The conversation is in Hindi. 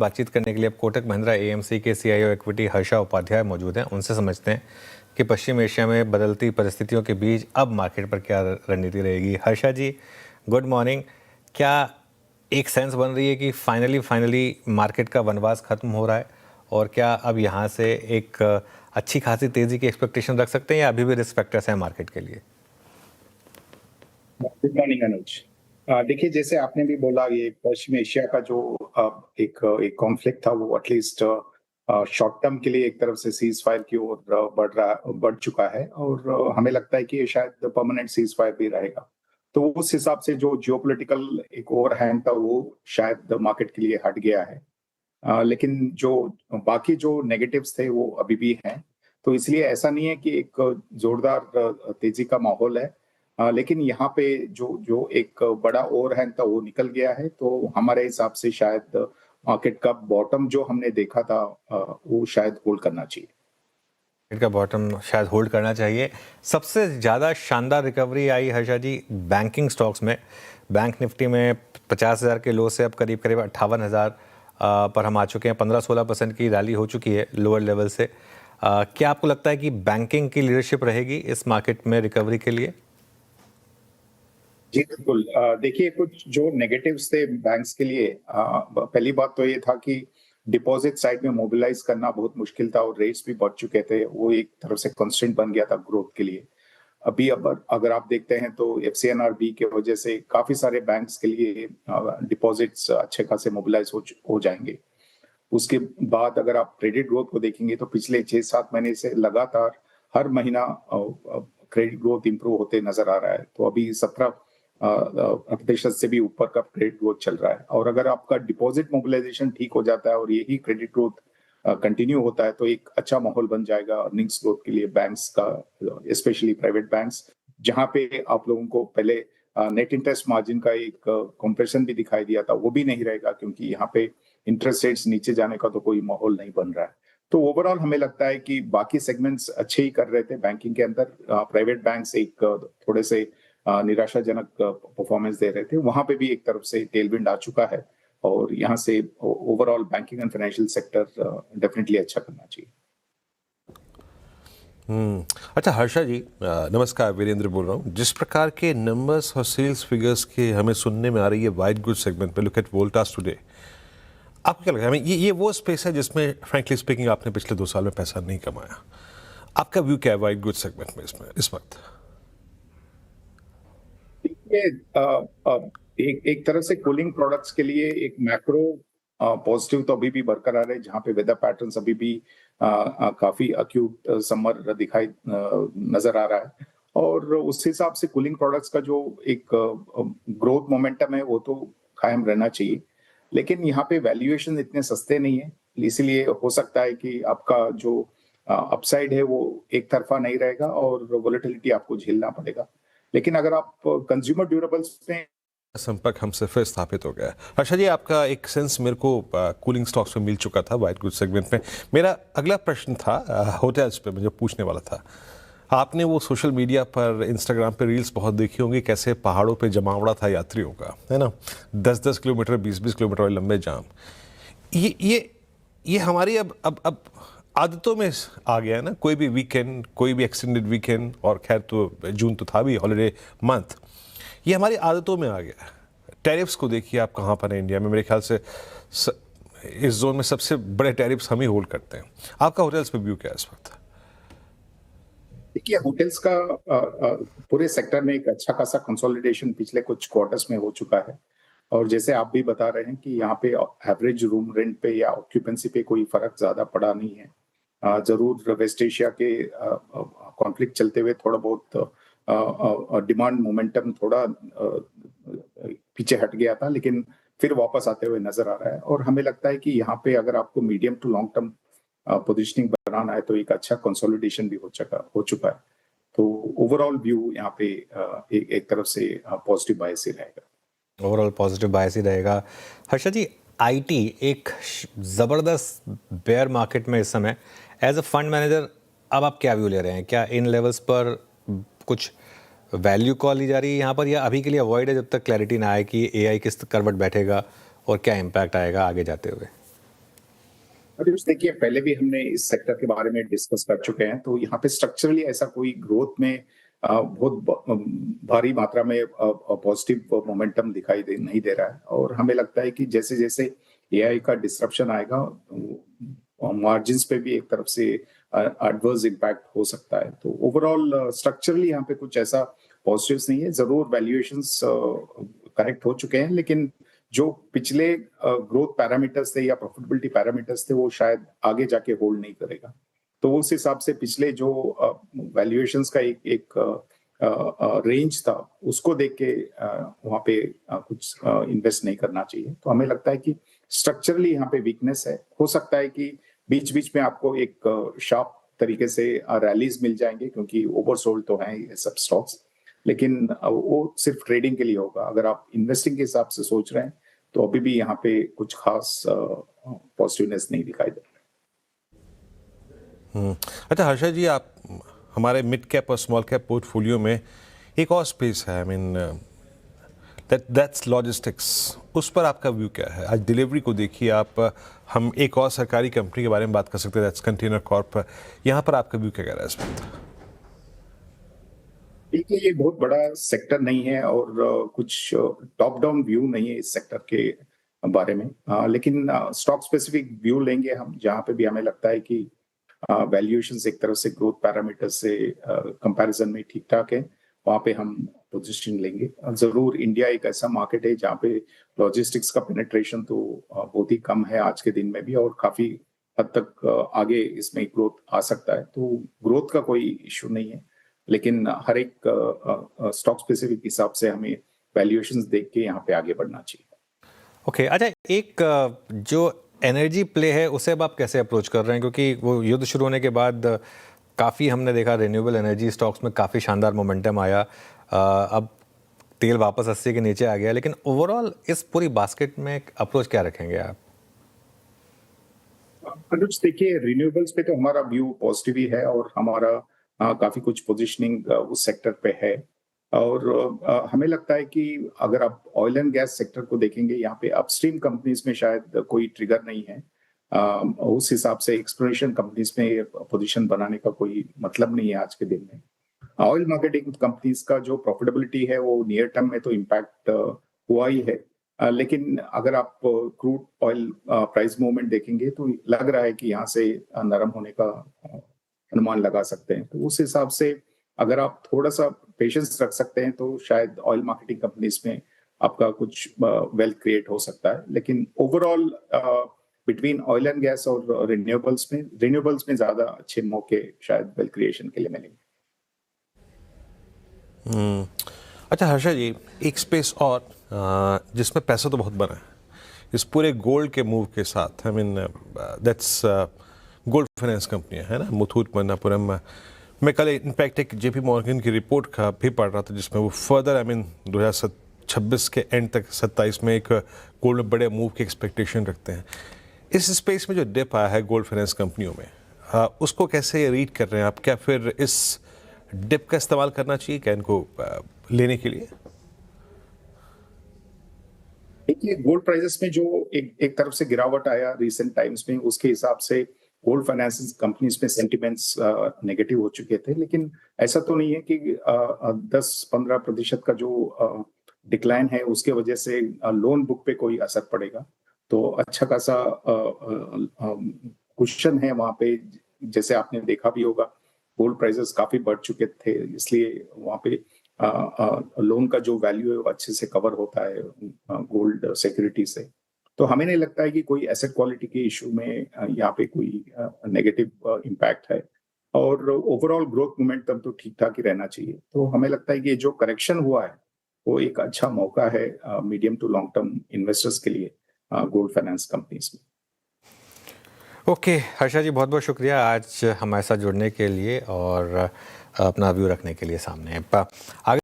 बातचीत करने के लिए अब कोटक महिंद्रा एएमसी के सीईओ इक्विटी हर्षा उपाध्याय मौजूद हैं। उनसे समझते हैं कि पश्चिम एशिया में बदलती परिस्थितियों के बीच अब मार्केट पर क्या रणनीति रहेगी। हर्षा जी, गुड मॉर्निंग। क्या एक सेंस बन रही है कि फाइनली मार्केट का वनवास खत्म हो रहा है, और क्या अब यहाँ से एक अच्छी खासी तेजी की एक्सपेक्टेशन रख सकते हैं, या अभी भी रिस्क फैक्टर्स हैं मार्केट के लिए? गुड मॉर्निंग अनुज। देखिए, जैसे आपने भी बोला, ये पश्चिम एशिया का जो एक कॉन्फ्लिक्ट था वो एटलीस्ट शॉर्ट टर्म के लिए एक तरफ से सीज फायर की ओर बढ़ चुका है, और हमें लगता है कि ये शायद परमानेंट सीज फायर भी रहेगा। तो उस हिसाब से जो जियोपॉलिटिकल एक ओवरहैंग था वो शायद मार्केट के लिए हट गया है। लेकिन जो बाकी जो नेगेटिव्स थे वो अभी भी हैं। तो इसलिए ऐसा नहीं है कि एक जोरदार तेजी का माहौल है, लेकिन यहाँ पे जो जो एक बड़ा ओवरहैंग था वो निकल गया है। तो हमारे हिसाब से शायद मार्केट का बॉटम जो हमने देखा था वो शायद होल्ड करना चाहिए। मार्केट का बॉटम शायद होल्ड करना चाहिए। सबसे ज़्यादा शानदार रिकवरी आई हर्षा जी बैंकिंग स्टॉक्स में। बैंक निफ्टी में 50,000 के लो से अब करीब 58,000 पर हम आ चुके हैं। 15-16% की रैली हो चुकी है लोअर लेवल से। क्या आपको लगता है कि बैंकिंग की लीडरशिप रहेगी इस मार्केट में रिकवरी के लिए? जी बिल्कुल। देखिए, कुछ जो नेगेटिव्स थे बैंक्स के लिए, पहली बात तो ये था कि डिपॉजिट साइड में मोबिलाइज करना बहुत मुश्किल था और रेट्स भी बढ़ चुके थे। वो एक तरफ से कंस्ट्रेंट बन गया था ग्रोथ के लिए। अभी अब अगर आप देखते हैं तो एफसीएनआरबी के वजह से काफी सारे बैंक्स के लिए डिपॉजिट्स अच्छे खासे मोबिलाइज हो जाएंगे। उसके बाद अगर आप क्रेडिट ग्रोथ को देखेंगे तो पिछले 6-7 महीने से लगातार हर महीना क्रेडिट ग्रोथ इंप्रूव होते नजर आ रहा है। तो अभी 17% से भी ऊपर का क्रेडिट ग्रोथ चल रहा है। और अगर आपका डिपॉजिट मोबिलाइजेशन ठीक हो जाता है और यही क्रेडिट ग्रोथ कंटिन्यू होता है तो एक अच्छा माहौल बन जाएगा अर्निंग्स ग्रोथ के लिए बैंक्स का, स्पेशली प्राइवेट बैंक्स, जहां पे आप लोगों को पहले नेट इंटरेस्ट मार्जिन का एक कंप्रेशन भी दिखाई दिया था, वो भी नहीं रहेगा क्योंकि यहाँ पे इंटरेस्ट रेट्स नीचे जाने का तो कोई माहौल नहीं बन रहा है। तो ओवरऑल हमें लगता है कि बाकी सेगमेंट्स अच्छे ही कर रहे थे बैंकिंग के अंदर। प्राइवेट बैंक्स एक थोड़े से निराशाजनक परफॉर्मेंस दे रहे थे, वहां पे भी एक तरफ से टेलविंड आ चुका है और यहाँ से overall banking and financial sector definitely अच्छा करना चाहिए। अच्छा हर्षा जी, नमस्कार, वीरेंद्र बोल रहा हूँ। जिस प्रकार के नंबर्स और सेल्स फिगर्स के हमें सुनने में आ रही है वाइट गुड्स सेगमेंट में, लुक एट वोल्टास टुडे, आपको क्या लगता है? ये वो स्पेस है जिसमें फ्रैंकली स्पीकिंग आपने पिछले 2 साल में पैसा नहीं कमाया। आपका व्यू क्या है वाइट गुड्स सेगमेंट में इसमें इस वक्त? एक तरह से कूलिंग प्रोडक्ट्स के लिए एक मैक्रो पॉजिटिव तो अभी भी बरकरार है, जहां पे वेदर पैटर्न्स अभी भी काफी अक्यूट समर दिखाई नजर आ रहा है। और उस हिसाब से कूलिंग प्रोडक्ट्स का जो एक ग्रोथ मोमेंटम है वो तो कायम रहना चाहिए। लेकिन यहाँ पे वैल्यूएशन इतने सस्ते नहीं है, इसलिए हो सकता है कि आपका जो अपसाइड है वो एक तरफा नहीं रहेगा और वोलेटिलिटी आपको झेलना पड़ेगा। लेकिन अगर आप कंज्यूमर ड्यूरेबल्स में संपर्क हमसे फिर स्थापित हो गया है। हर्षा जी, आपका एक सेंस मेरे को कूलिंग स्टॉक्स में मिल चुका था वाइट गुड्स सेगमेंट में। मेरा अगला प्रश्न था होटल्स पे, मुझे पूछने वाला था। आपने वो सोशल मीडिया पर, इंस्टाग्राम पे रील्स बहुत देखी होंगी, कैसे पहाड़ों पे जमावड़ा था यात्रियों का, है ना? 10-10 किलोमीटर 20-20 किलोमीटर वाले लंबे जाम। ये हमारी अब आदतों में आ गया है ना। कोई भी वीकेंड, कोई भी एक्सटेंडेड वीकेंड, और खैर तो जून तो था भी हॉलीडे मंथ, ये हमारी आदतों में आ गया। टैरिफ्स को देखिए आप, कहाँ पर है इंडिया में। मेरे ख्याल से इस जोन में सबसे बड़े टैरिफ्स हम ही होल्ड करते हैं। आपका होटल्स पे व्यू क्या है इस वक्त? देखिए, होटल्स का पूरे सेक्टर में एक अच्छा खासा कंसोलिडेशन पिछले कुछ क्वार्टर्स में हो चुका है। और जैसे आप भी बता रहे हैं कि यहाँ पे एवरेज रूम रेंट पे या ऑक्यूपेंसी पे कोई फर्क ज्यादा पड़ा नहीं है। जरूर वेस्ट एशिया के कॉन्फ्लिक्ट चलते हुए थोड़ा बहुत डिमांड मोमेंटम थोड़ा पीछे हट गया था, लेकिन फिर वापस आते हुए नजर आ रहा है। और हमें लगता है कि यहाँ पे अगर आपको medium to long term positioning बनाना है तो एक अच्छा कंसोलिडेशन भी हो चुका है। तो ओवरऑल व्यू यहाँ पे एक तरफ से पॉजिटिव बायस ही रहेगा। ओवरऑल पॉजिटिव बायस ही रहेगा। हर्षा जी, आईटी एक ज़बरदस्त बेयर मार्केट में इस समय, एज अ फंड मैनेजर अब आप क्या व्यू ले रहे हैं? क्या इन लेवल्स पर कुछ वैल्यू कॉल ली जा रही है यहाँ पर, या अभी के लिए अवॉइड है जब तक क्लैरिटी ना आए कि एआई किस करवट बैठेगा और क्या इम्पैक्ट आएगा आगे जाते हुए? अभी देखिए, पहले भी हमने इस सेक्टर के बारे में डिस्कस कर चुके हैं, तो यहाँ पे स्ट्रक्चरली ऐसा कोई ग्रोथ में बहुत भारी मात्रा में पॉजिटिव मोमेंटम दिखाई नहीं दे रहा है। और हमें लगता है कि जैसे जैसे एआई का डिसरप्शन आएगा, मार्जिन्स पे भी एक तरफ से एडवर्स इम्पैक्ट हो सकता है। तो ओवरऑल स्ट्रक्चरली यहाँ पे कुछ ऐसा पॉजिटिव्स नहीं है। जरूर वैल्यूएशंस करेक्ट हो चुके हैं, लेकिन जो पिछले ग्रोथ पैरामीटर्स थे या प्रॉफिटेबिलिटी पैरामीटर्स थे, वो शायद आगे जाके होल्ड नहीं करेगा। तो उस हिसाब से पिछले जो वैल्यूएशंस का एक रेंज था, उसको देख के वहां पे कुछ इन्वेस्ट नहीं करना चाहिए। तो हमें लगता है कि स्ट्रक्चरली यहाँ पे वीकनेस है। हो सकता है कि बीच बीच में आपको एक शार्प तरीके से रैलीज मिल जाएंगे, क्योंकि ओवरसोल्ड तो हैं ये सब स्टॉक्स, लेकिन वो सिर्फ ट्रेडिंग के लिए होगा। अगर आप इन्वेस्टिंग के हिसाब से सोच रहे हैं, तो अभी भी यहाँ पे कुछ खास पॉजिटिवनेस नहीं दिखाई दे। अच्छा हर्षा जी, आप हमारे मिड कैप और स्मॉल कैप पोर्टफोलियो में एक और स्पेस है, आई मीन दैट्स लॉजिस्टिक्स। उस पर आपका व्यू क्या है? आज डिलीवरी को देखिए आप, हम एक और सरकारी कंपनी के बारे में बात कर सकते हैं, दैट्स कंटेनर कॉर्प। यहाँ पर आपका व्यू क्या कह रहा है इस पर? देखिए, ये बहुत बड़ा सेक्टर नहीं है और कुछ टॉप डाउन व्यू नहीं है इस सेक्टर के बारे में, लेकिन स्टॉक स्पेसिफिक व्यू लेंगे हम, जहाँ पे भी हमें लगता है कि वैल्यूएशंस एक तरफ से ग्रोथ पैरामीटर से कंपैरिजन में ठीक ठाक है, वहाँ पे हम पोजीशन लेंगे। जरूर इंडिया एक ऐसा मार्केट है जहाँ पे लॉजिस्टिक्स का पेनिट्रेशन तो बहुत ही कम है आज के दिन में भी, और काफी हद तक आगे इसमें ग्रोथ आ सकता है। तो ग्रोथ का कोई इश्यू नहीं है, लेकिन हर एक स्टॉक स्पेसिफिक हिसाब से हमें वैल्यूएशंस देख के यहाँ पे आगे बढ़ना चाहिए। ओके, अच्छा, एक जो एनर्जी प्ले है उसे अब आप कैसे अप्रोच कर रहे हैं? क्योंकि वो युद्ध शुरू होने के बाद काफ़ी हमने देखा रिन्यूएबल एनर्जी स्टॉक्स में काफ़ी शानदार मोमेंटम आया। अब तेल वापस 80 के नीचे आ गया, लेकिन ओवरऑल इस पूरी बास्केट में अप्रोच क्या रखेंगे आप? अनुज, देखिए, रिन्यूएबल्स पे तो हमारा व्यू पॉजिटिव ही है, और हमारा काफी कुछ पोजीशनिंग उस सेक्टर पे है। और हमें लगता है कि अगर आप ऑयल एंड गैस सेक्टर को देखेंगे, यहाँ पे अपस्ट्रीम कंपनीज में शायद कोई ट्रिगर नहीं है। उस हिसाब से एक्सप्लोरेशन कंपनीज में पोजीशन बनाने का कोई मतलब नहीं है आज के दिन में। ऑयल मार्केटिंग कंपनीज का जो प्रॉफिटेबिलिटी है, वो नियर टर्म में तो इम्पैक्ट हुआ ही है, लेकिन अगर आप क्रूड ऑयल प्राइस मूवमेंट देखेंगे, तो लग रहा है कि यहाँ से नरम होने का अनुमान लगा सकते हैं। तो उस हिसाब से अगर आप थोड़ा सा पेशेंस रख सकते हैं, तो शायद ऑयल मार्केटिंग कंपनीज में आपका कुछ वेल्थ क्रिएट हो सकता है। लेकिन overall between oil and gas और रिन्यूएबल्स में ज्यादा अच्छे मौके शायद वेल्थ क्रिएशन के लिए मिलेंगे। अच्छा हर्षा जी, एक स्पेस और जिसमें पैसा तो बहुत बना है इस पूरे गोल्ड के मूव के साथ, I mean that's gold finance कंपनियां है ना, मुथूट मन्नापुरम। मैं कल इनफैक्ट एक जेपी मॉर्गन की रिपोर्ट का भी पढ़ रहा था, जिसमें वो फर्दर, आई मीन 2026 के एंड तक 27 में एक गोल्ड में बड़े मूव की एक्सपेक्टेशन रखते हैं। इस स्पेस में जो डिप आया है गोल्ड फाइनेंस कंपनियों में, उसको कैसे रीड कर रहे हैं आप? क्या फिर इस डिप का इस्तेमाल करना चाहिए क्या इनको लेने के लिए? देखिए, गोल्ड प्राइसेस में जो एक तरफ से गिरावट आया रिसेंट टाइम्स में, उसके हिसाब से गोल्ड फाइनेंस कंपनीज में सेंटिमेंट्स नेगेटिव हो चुके थे। लेकिन ऐसा तो नहीं है कि 10-15% का जो डिक्लाइन है, उसके वजह से लोन बुक पे कोई असर पड़ेगा। तो अच्छा खासा क्वेश्चन है वहां पे। जैसे आपने देखा भी होगा, गोल्ड प्राइसेस काफी बढ़ चुके थे, इसलिए वहां पे लोन का जो वैल्यू है वो अच्छे से कवर होता है गोल्ड सिक्योरिटी से। तो हमें नहीं लगता है कि कोई एसेट क्वालिटी के इशू में यहाँ पे कोई नेगेटिव इम्पैक्ट है, और ओवरऑल ग्रोथ मोमेंटम तो ठीक ठाक ही रहना चाहिए। तो हमें लगता है कि जो करेक्शन हुआ है, वो एक अच्छा मौका है medium to long term investors के लिए गोल्ड फाइनेंस कंपनीज में। ओके हर्षा जी, बहुत बहुत शुक्रिया आज हमारे साथ जुड़ने के लिए और अपना व्यू रखने के लिए सामने। आगे